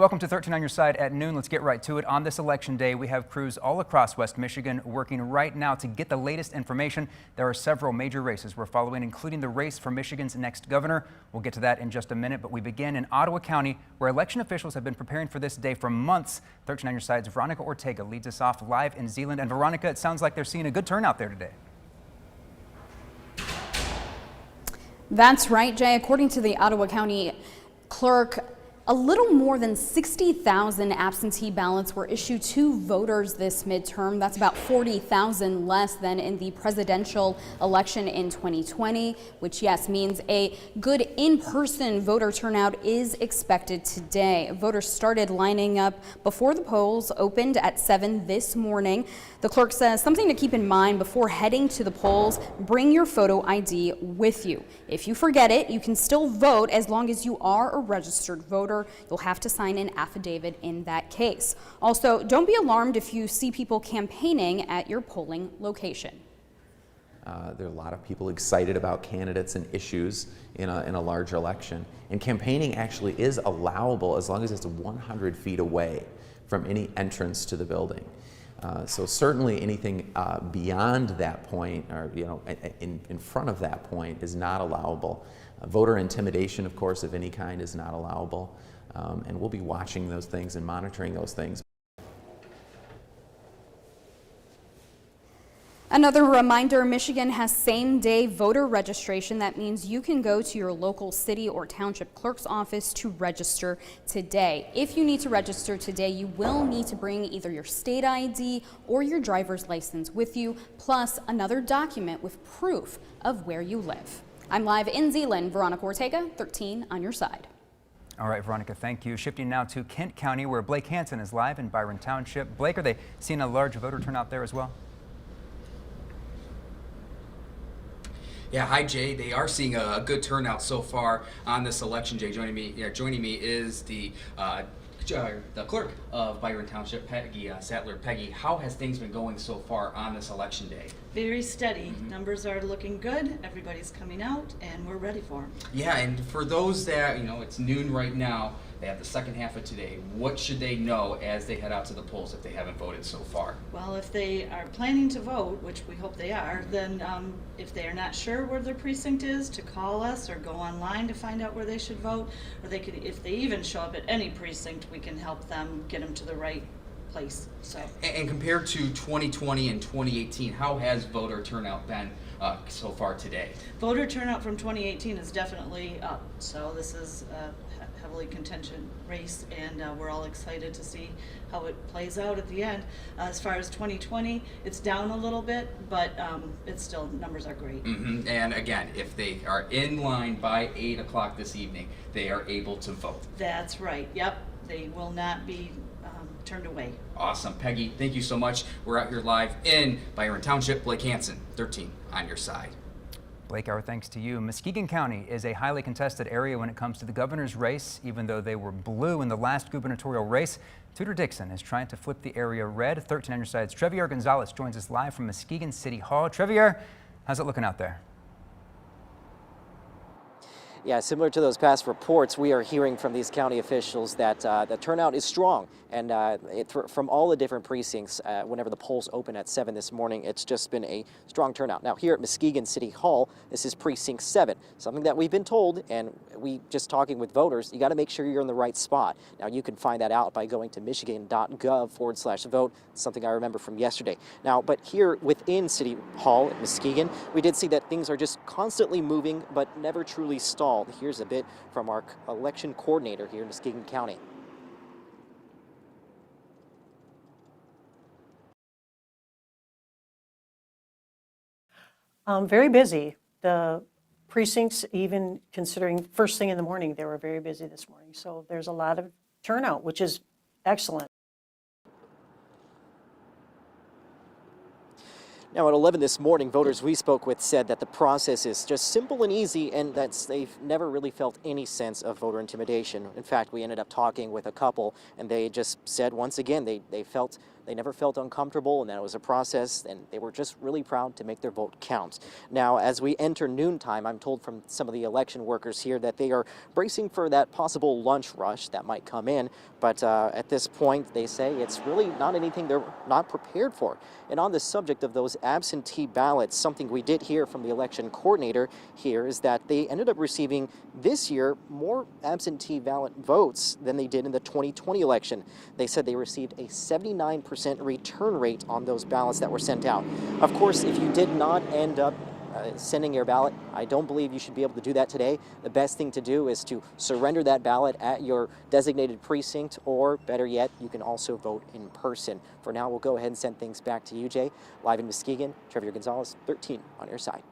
Welcome to 13 on your side at noon. Let's get right to it. On this election day, we have crews all across West Michigan working right now to get the latest information. There are several major races we're following, including the race for Michigan's next governor. We'll get to that in just a minute, but we begin in Ottawa County, where election officials have been preparing for this day for months. 13 on your side's Veronica Ortega leads us off live in Zeeland. And Veronica, it sounds like they're seeing a good turnout there today. That's right, Jay. According to the Ottawa County clerk, a little more than 60,000 absentee ballots were issued to voters this midterm. That's about 40,000 less than in the presidential election in 2020, which, yes, means a good in-person voter turnout is expected today. Voters started lining up before the polls opened at 7 this morning. The clerk says something to keep in mind before heading to the polls: bring your photo ID with you. If you forget it, you can still vote as long as you are a registered voter. You'll have to sign an affidavit in that case. Also, don't be alarmed if you see people campaigning at your polling location. There are a lot of people excited about candidates and issues in a large election. And campaigning actually is allowable as long as it's 100 feet away from any entrance to the building. So certainly anything beyond that point, or in front of that point, is not allowable. Voter intimidation, of course, of any kind is not allowable. And we'll be watching those things and monitoring those things. Another reminder, Michigan has same-day voter registration. That means you can go to your local city or township clerk's office to register today. If you need to register today, you will need to bring either your state ID or your driver's license with you, plus another document with proof of where you live. I'm live in Zeeland. Veronica Ortega, 13 on your side. All right, Veronica, thank you. Shifting now to Kent County, where Blake Hansen is live in Byron Township. Blake, are they seeing a large voter turnout there as well? Yeah, hi Jay. They are seeing a good turnout so far on this election. Jay, joining me is the clerk of Byron Township, Peggy Sattler. Peggy, how has things been going so far on this election day? Very steady. Numbers are looking good. Everybody's coming out, and we're ready for them. Yeah, and for those that, it's noon right now, they have the second half of today. What should they know as they head out to the polls if they haven't voted so far? Well, if they are planning to vote, which we hope they are, then if they are not sure where their precinct is, to call us or go online to find out where they should vote, or they could, if they even show up at any precinct, we can help them get them to the right place. So. And compared to 2020 and 2018, how has voter turnout been so far today? Voter turnout from 2018 is definitely up. So this is a heavily contentious race, and we're all excited to see how it plays out at the end. As far as 2020, it's down a little bit, but it's still, numbers are great. And again, if they are in line by 8 o'clock this evening, they are able to vote. That's right. Yep. They will not be turned away. Awesome. Peggy, thank you so much. We're out here live in Byron Township. Blake Hansen, 13 on your side. Blake, our thanks to you. Muskegon County is a highly contested area when it comes to the governor's race. Even though they were blue in the last gubernatorial race, Tudor Dixon is trying to flip the area red. 13 on your side's Trevier Gonzalez joins us live from Muskegon City Hall. Trevier, how's it looking out there? Yeah, similar to those past reports, we are hearing from these county officials that the turnout is strong. And from all the different precincts, whenever the polls open at 7 this morning, it's just been a strong turnout. Now, here at Muskegon City Hall, this is Precinct 7, something that we've been told, and we just talking with voters, you got to make sure you're in the right spot. Now, you can find that out by going to michigan.gov/vote, something I remember from yesterday. Now, but here within City Hall at Muskegon, we did see that things are just constantly moving, but never truly stalled. Here's a bit from our election coordinator here in Muskegon County. Very busy. The precincts, even considering first thing in the morning, they were very busy this morning. So there's a lot of turnout, which is excellent. Now at 11 this morning, voters we spoke with said that the process is just simple and easy, and that they've never really felt any sense of voter intimidation. In fact, we ended up talking with a couple, and they just said once again they felt they never felt uncomfortable and that it was a process, and they were just really proud to make their vote count. Now, as we enter noontime, I'm told from some of the election workers here that they are bracing for that possible lunch rush that might come in, but at this point, they say it's really not anything they're not prepared for. And on the subject of those absentee ballots, something we did hear from the election coordinator here is that they ended up receiving this year more absentee ballot votes than they did in the 2020 election. They said they received a 79% return rate on those ballots that were sent out. Of course, if you did not end up sending your ballot, I don't believe you should be able to do that today. The best thing to do is to surrender that ballot at your designated precinct, or better yet, you can also vote in person. For now, we'll go ahead and send things back to you, Jay. Live in Muskegon, Trevor Gonzalez, 13 on your side.